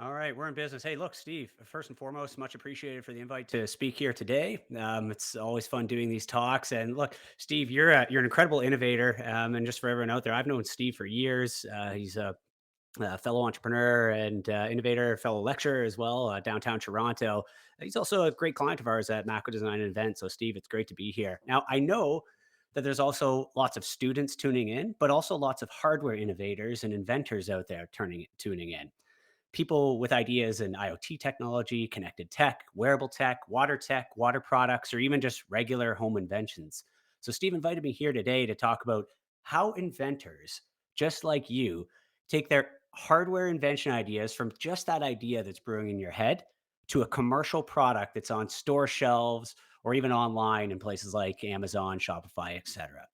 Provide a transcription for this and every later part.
All right, we're in business. Hey, look, Steve, first and foremost, much appreciated for the invite to speak here today. It's always fun doing these talks. And look, Steve, you're an incredible innovator. And just for everyone out there, I've known Steve for years. He's a fellow entrepreneur and innovator, fellow lecturer as well, downtown Toronto. He's also a great client of ours at Mako Design and Event. So, Steve, it's great to be here. Now, I know that there's also lots of students tuning in, but also lots of hardware innovators and inventors out there tuning in, people with ideas in IoT technology, connected tech, water products, or even just regular home inventions. So, Steve invited me here today to talk about how inventors, just like you, take their hardware invention ideas from just that idea that's brewing in your head to a commercial product that's on store shelves or even online in places like Amazon, Shopify, etc.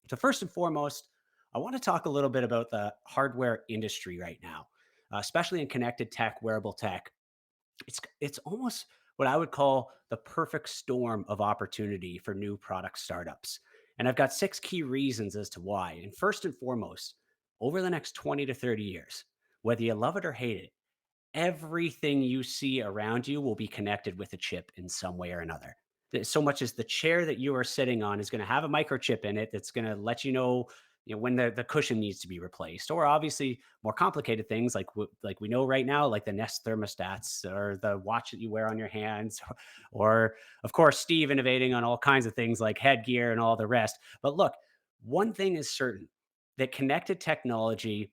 So, first and foremost, I want to talk a little bit about the hardware industry right now, especially in connected tech, wearable tech. It's almost what I would call the perfect storm of opportunity for new product startups. And I've got six key reasons as to why. And first and foremost, over the next 20 to 30 years, whether you love it or hate it, everything you see around you will be connected with a chip in some way or another. So much as the chair that you are sitting on is going to have a microchip in it that's going to let you know, when the cushion needs to be replaced, or obviously more complicated things like we know right now, like the Nest thermostats or the watch that you wear on your hands, or of course Steve innovating on all kinds of things like headgear and all the rest. But look, one thing is certain: that connected technology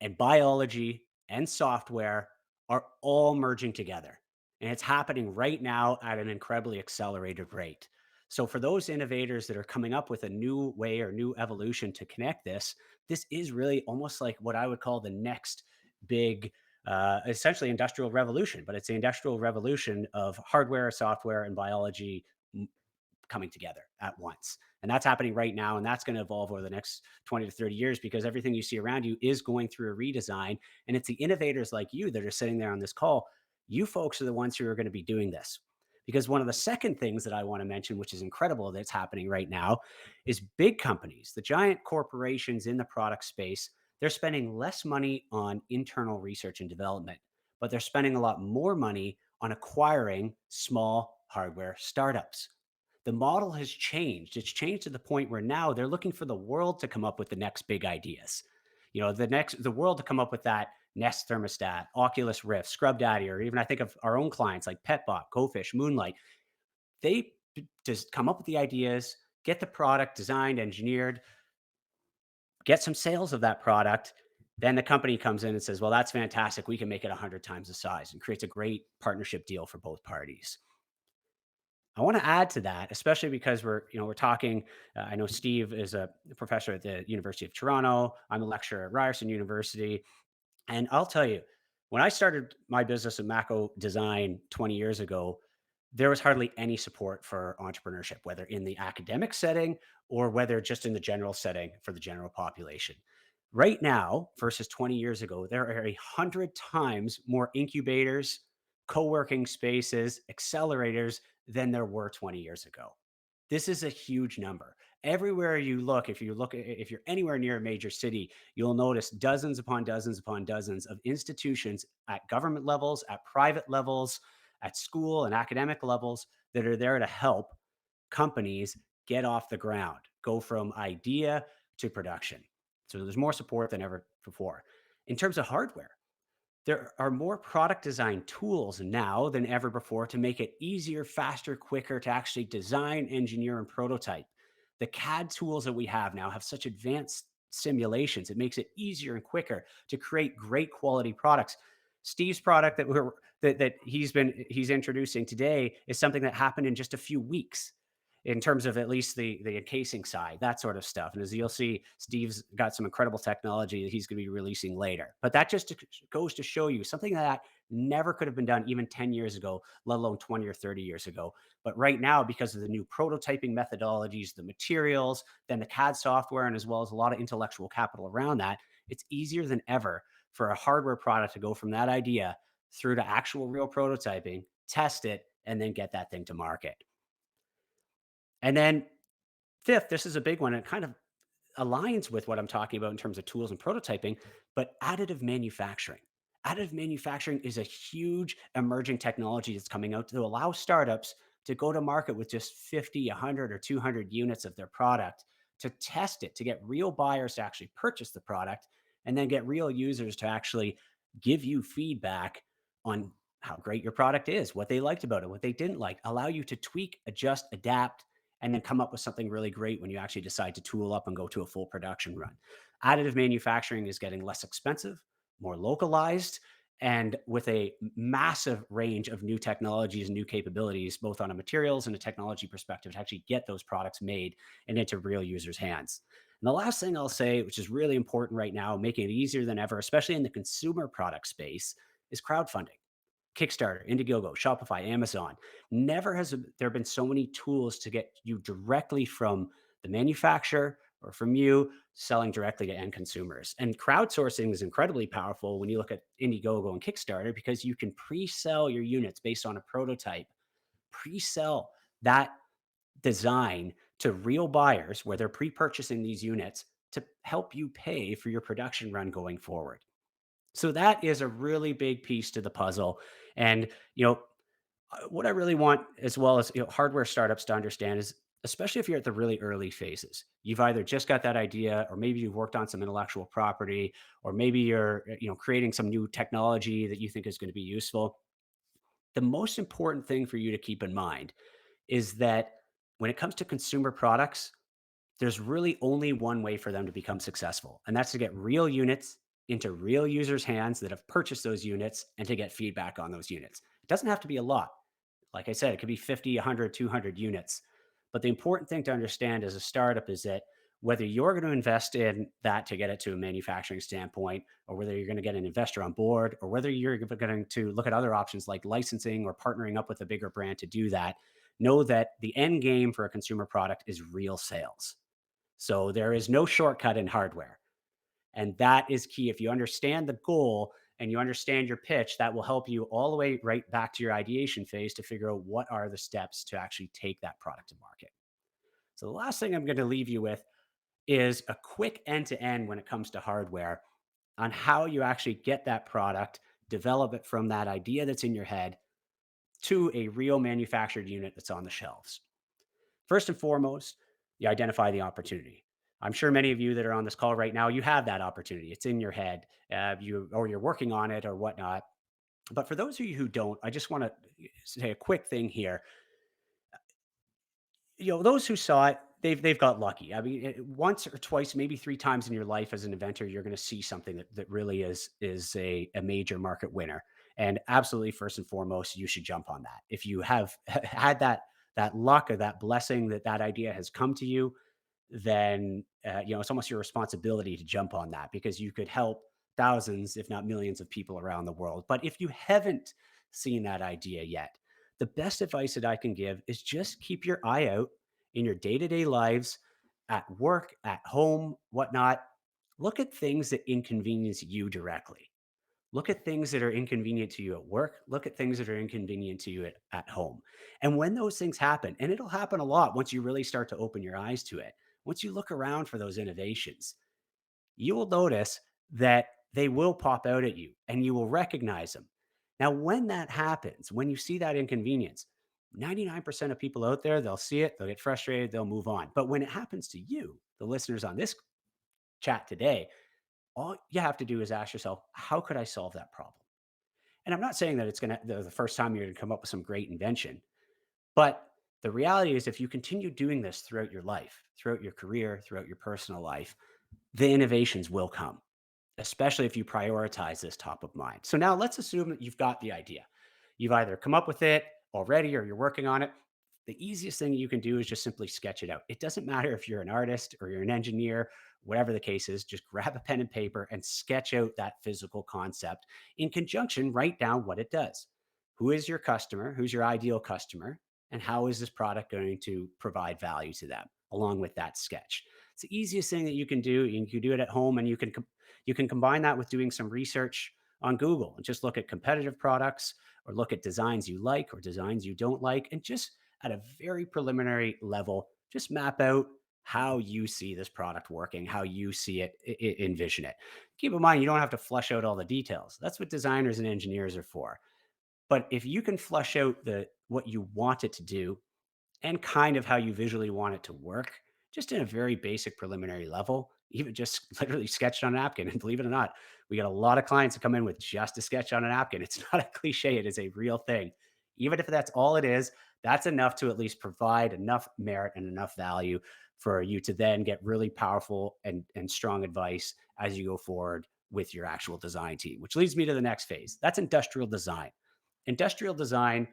and biology and software are all merging together. And it's happening right now at an incredibly accelerated rate. So, for those innovators that are coming up with a new way or new evolution to connect this is really almost like what I would call the next big, essentially industrial revolution. But it's the industrial revolution of hardware, software, and biology coming together at once. And that's happening right now. And that's going to evolve over the next 20 to 30 years because everything you see around you is going through a redesign. And it's the innovators like you that are sitting there on this call. You folks are the ones who are going to be doing this. Because one of the second things that I want to mention, which is incredible that's happening right now, is big companies, the giant corporations in the product space, they're spending less money on internal research and development, but they're spending a lot more money on acquiring small hardware startups. The model has changed. It's changed to the point where now they're looking for the world to come up with the next big ideas. You know, the world to come up with that Nest thermostat, Oculus Rift, Scrub Daddy, or even I think of our own clients like Petbot, GoFish, Moonlight. They just come up with the ideas, get the product designed, engineered, get some sales of that product. Then the company comes in and says, "Well, that's fantastic. We can make it 100 times the size," and creates a great partnership deal for both parties. I want to add to that, especially because we're talking. I know Steve is a professor at the University of Toronto. I'm a lecturer at Ryerson University, and I'll tell you, when I started my business at Mako Design 20 years ago, there was hardly any support for entrepreneurship, whether in the academic setting or whether just in the general setting for the general population. Right now, versus 20 years ago, there are 100 times more incubators, co working spaces, accelerators than there were 20 years ago. This is a huge number. Everywhere you look, if you're anywhere near a major city, you'll notice dozens upon dozens of institutions at government levels, at private levels, at school and academic levels that are there to help companies get off the ground, go from idea to production. So there's more support than ever before. In terms of hardware, there are more product design tools now than ever before to make it easier, faster, quicker to actually design, engineer, and prototype. The CAD tools that we have now have such advanced simulations. It makes it easier and quicker to create great quality products. Steve's product that he's introducing today is something that happened in just a few weeks in terms of at least the encasing side, that sort of stuff. And as you'll see, Steve's got some incredible technology that he's going to be releasing later. But that just goes to show you something that never could have been done even 10 years ago, let alone 20 or 30 years ago. But right now, because of the new prototyping methodologies, the materials, then the CAD software, and as well as a lot of intellectual capital around that, it's easier than ever for a hardware product to go from that idea through to actual real prototyping, test it, and then get that thing to market. And then fifth, this is a big one. It kind of aligns with what I'm talking about in terms of tools and prototyping, but additive manufacturing. Additive manufacturing is a huge emerging technology that's coming out to allow startups to go to market with just 50, 100, or 200 units of their product to test it, to get real buyers to actually purchase the product, and then get real users to actually give you feedback on how great your product is, what they liked about it, what they didn't like, allow you to tweak, adjust, adapt, and then come up with something really great when you actually decide to tool up and go to a full production run. Additive manufacturing is getting less expensive, more localized, and with a massive range of new technologies and new capabilities, both on a materials and a technology perspective, to actually get those products made and into real users' hands. And the last thing I'll say, which is really important right now, making it easier than ever, especially in the consumer product space, is crowdfunding. Kickstarter, Indiegogo, Shopify, Amazon. Never has there been so many tools to get you directly from the manufacturer or from you selling directly to end consumers. And crowdsourcing is incredibly powerful when you look at Indiegogo and Kickstarter because you can pre-sell your units based on a prototype, pre-sell that design to real buyers where they're pre-purchasing these units to help you pay for your production run going forward. So that is a really big piece to the puzzle. And, what I really want, as well as hardware startups to understand, is especially if you're at the really early phases, you've either just got that idea, or maybe you've worked on some intellectual property, or maybe you're creating some new technology that you think is going to be useful. The most important thing for you to keep in mind is that when it comes to consumer products, there's really only one way for them to become successful, and that's to get real units into real users' hands that have purchased those units and to get feedback on those units. It doesn't have to be a lot. Like I said, it could be 50, 100, 200 units. But the important thing to understand as a startup is that whether you're going to invest in that to get it to a manufacturing standpoint, or whether you're going to get an investor on board, or whether you're going to look at other options like licensing or partnering up with a bigger brand to do that, know that the end game for a consumer product is real sales. So there is no shortcut in hardware. And that is key. If you understand the goal and you understand your pitch, that will help you all the way right back to your ideation phase to figure out what are the steps to actually take that product to market. So the last thing I'm going to leave you with is a quick end to end when it comes to hardware on how you actually get that product, develop it from that idea that's in your head to a real manufactured unit that's on the shelves. First and foremost, you identify the opportunity. I'm sure many of you that are on this call right now, you have that opportunity. It's in your head, you're working on it or whatnot. But for those of you who don't, I just want to say a quick thing here. Those who saw it, they've got lucky. I mean, once or twice, maybe three times in your life as an inventor, you're going to see something that really is a major market winner. And absolutely, first and foremost, you should jump on that. If you have had that luck or that blessing that idea has come to you, then it's almost your responsibility to jump on that because you could help thousands, if not millions, of people around the world. But if you haven't seen that idea yet, the best advice that I can give is just keep your eye out in your day to day lives, at work, at home, whatnot. Look at things that inconvenience you directly. Look at things that are inconvenient to you at work. Look at things that are inconvenient to you at home. And when those things happen, and it'll happen a lot once you really start to open your eyes to it, once you look around for those innovations, you will notice that they will pop out at you and you will recognize them. Now, when that happens, when you see that inconvenience, 99% of people out there, they'll see it, they'll get frustrated, they'll move on. But when it happens to you, the listeners on this chat today, all you have to do is ask yourself, how could I solve that problem? And I'm not saying that it's going to, the first time you're going to come up with some great invention, but the reality is if you continue doing this throughout your life, throughout your career, throughout your personal life, the innovations will come, especially if you prioritize this top of mind. So now let's assume that you've got the idea. You've either come up with it already or you're working on it. The easiest thing you can do is just simply sketch it out. It doesn't matter if you're an artist or you're an engineer, whatever the case is, just grab a pen and paper and sketch out that physical concept. In conjunction, write down what it does. Who is your customer? Who's your ideal customer? And how is this product going to provide value to them along with that sketch? It's the easiest thing that you can do. You can do it at home, and you can combine that with doing some research on Google and just look at competitive products or look at designs you like or designs you don't like, and just at a very preliminary level, just map out how you see this product working, how you see it, envision it. Keep in mind, you don't have to flesh out all the details. That's what designers and engineers are for. But if you can flesh out the what you want it to do and kind of how you visually want it to work, just in a very basic preliminary level, even just literally sketched on a napkin. And believe it or not, we got a lot of clients that come in with just a sketch on a napkin. It's not a cliche, it is a real thing. Even if that's all it is, that's enough to at least provide enough merit and enough value for you to then get really powerful and strong advice as you go forward with your actual design team, which leads me to the next phase. That's industrial design. Industrial design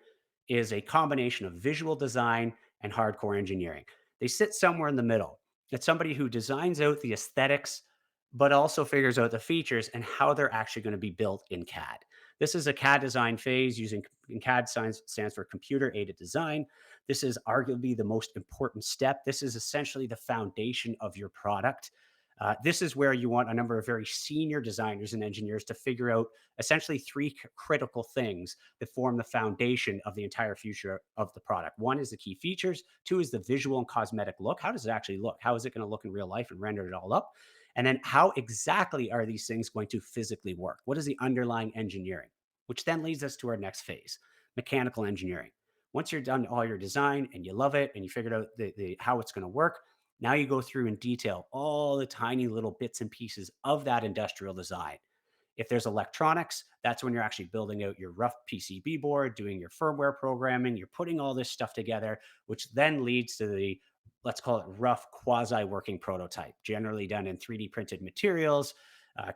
is a combination of visual design and hardcore engineering. They sit somewhere in the middle. It's somebody who designs out the aesthetics, but also figures out the features and how they're actually going to be built in CAD. This is a CAD design phase using CAD stands for computer aided design. This is arguably the most important step. This is essentially the foundation of your product. This is where you want a number of very senior designers and engineers to figure out essentially three critical things that form the foundation of the entire future of the product. One is the key features. Two is the visual and cosmetic look. How does it actually look? How is it going to look in real life and render it all up? And then how exactly are these things going to physically work? What is the underlying engineering? Which then leads us to our next phase, mechanical engineering. Once you're done all your design and you love it and you figured out how it's going to work, now you go through in detail all the tiny little bits and pieces of that industrial design. If there's electronics, that's when you're actually building out your rough PCB board, doing your firmware programming, you're putting all this stuff together, which then leads to the, let's call it rough quasi working prototype, generally done in 3D printed materials.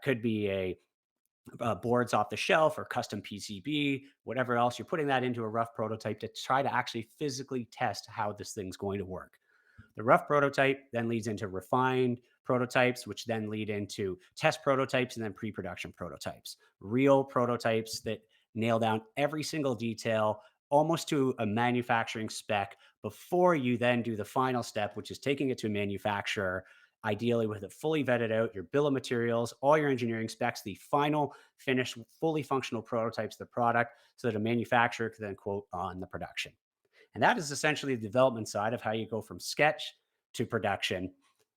Could be a boards off the shelf or custom PCB, whatever else. You're putting that into a rough prototype to try to actually physically test how this thing's going to work. The rough prototype then leads into refined prototypes, which then lead into test prototypes and then pre production prototypes. Real prototypes that nail down every single detail almost to a manufacturing spec before you then do the final step, which is taking it to a manufacturer, ideally with it fully vetted out, your bill of materials, all your engineering specs, the final finished, fully functional prototypes of the product so that a manufacturer can then quote on the production. And that is essentially the development side of how you go from sketch to production.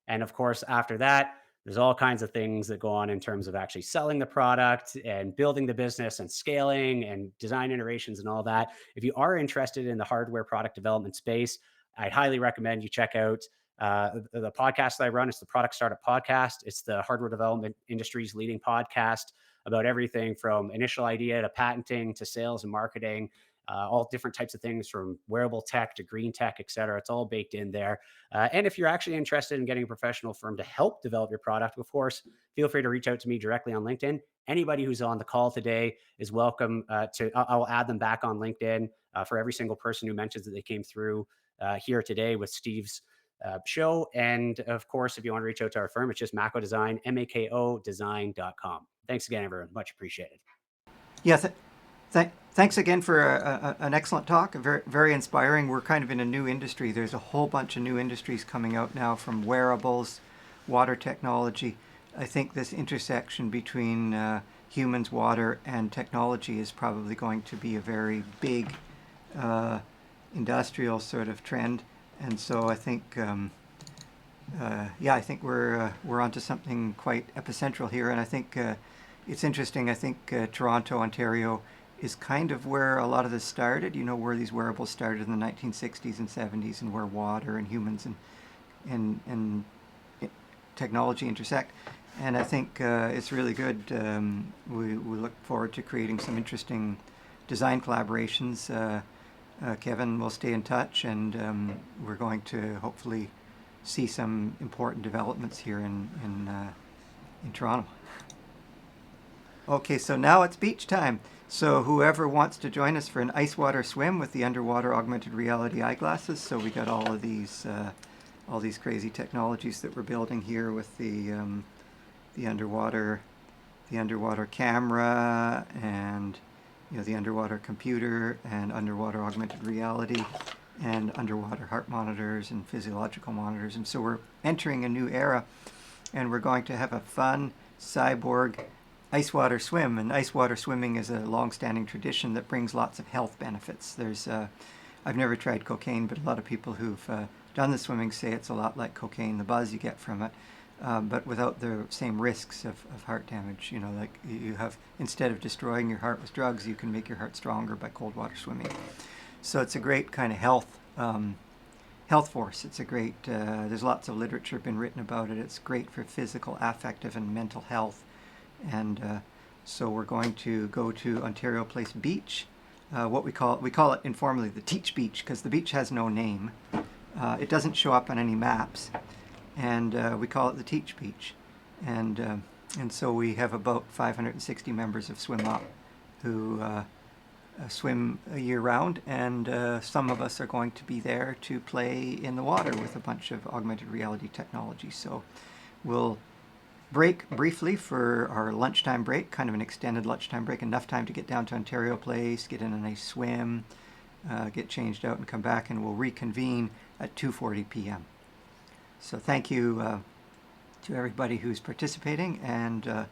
And of course, after that, there's all kinds of things that go on in terms of actually selling the product and building the business and scaling and design iterations and all that. If you are interested in the hardware product development space, I highly recommend you check out the podcast that I run. It's the Product Startup Podcast. It's the hardware development industry's leading podcast about everything from initial idea to patenting to sales and marketing, all different types of things from wearable tech to green tech, et cetera. It's all baked in there. And if you're actually interested in getting a professional firm to help develop your product, of course, feel free to reach out to me directly on LinkedIn. Anybody who's on the call today is welcome I'll add them back on LinkedIn for every single person who mentions that they came through here today with Steve's show. And of course, if you want to reach out to our firm, it's just Mako Design, MAKO design.com. Thanks again, everyone. Much appreciated. Yeah. Thanks again for an excellent talk. Very, very inspiring. We're kind of in a new industry. There's a whole bunch of new industries coming out now, from wearables, water technology. I think this intersection between humans, water, and technology is probably going to be a very big industrial sort of trend. And so I think, I think we're onto something quite epicentral here. And I think it's interesting. I think Toronto, Ontario is kind of where a lot of this started, where these wearables started in the 1960s and 70s, and where water and humans and technology intersect. And I think it's really good. We look forward to creating some interesting design collaborations. Kevin, will stay in touch, and we're going to hopefully see some important developments here in Toronto. Okay, so now it's beach time. So whoever wants to join us for an ice water swim with the underwater augmented reality eyeglasses. So we got all these crazy technologies that we're building here with the underwater camera, and the underwater computer, and underwater augmented reality, and underwater heart monitors and physiological monitors. And so we're entering a new era, and we're going to have a fun cyborg ice water swim. And ice water swimming is a long-standing tradition that brings lots of health benefits. I've never tried cocaine, but a lot of people who've done the swimming say it's a lot like cocaine, the buzz you get from it, but without the same risks of heart damage. You know, like you have, instead of destroying your heart with drugs, you can make your heart stronger by cold water swimming. So it's a great kind of health force. It's a great, there's lots of literature been written about it. It's great for physical, affective, and mental health. And so we're going to go to Ontario Place Beach. What we call it informally the Teach Beach, because the beach has no name. It doesn't show up on any maps, and we call it the Teach Beach. And so we have about 560 members of Swim Up who swim year round, and some of us are going to be there to play in the water with a bunch of augmented reality technology. So we'll break briefly for our lunchtime break, kind of an extended lunchtime break, enough time to get down to Ontario Place, get in a nice swim, get changed out and come back, and we'll reconvene at 2:40 p.m. So thank you to everybody who's participating, and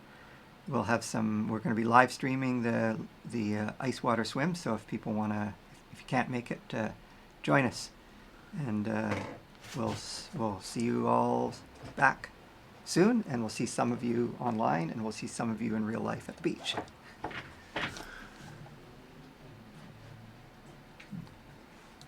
we'll have we're going to be live streaming the ice water swim, so if people want to, if you can't make it, join us, and we'll see you all back soon, and we'll see some of you online, and we'll see some of you in real life at the beach.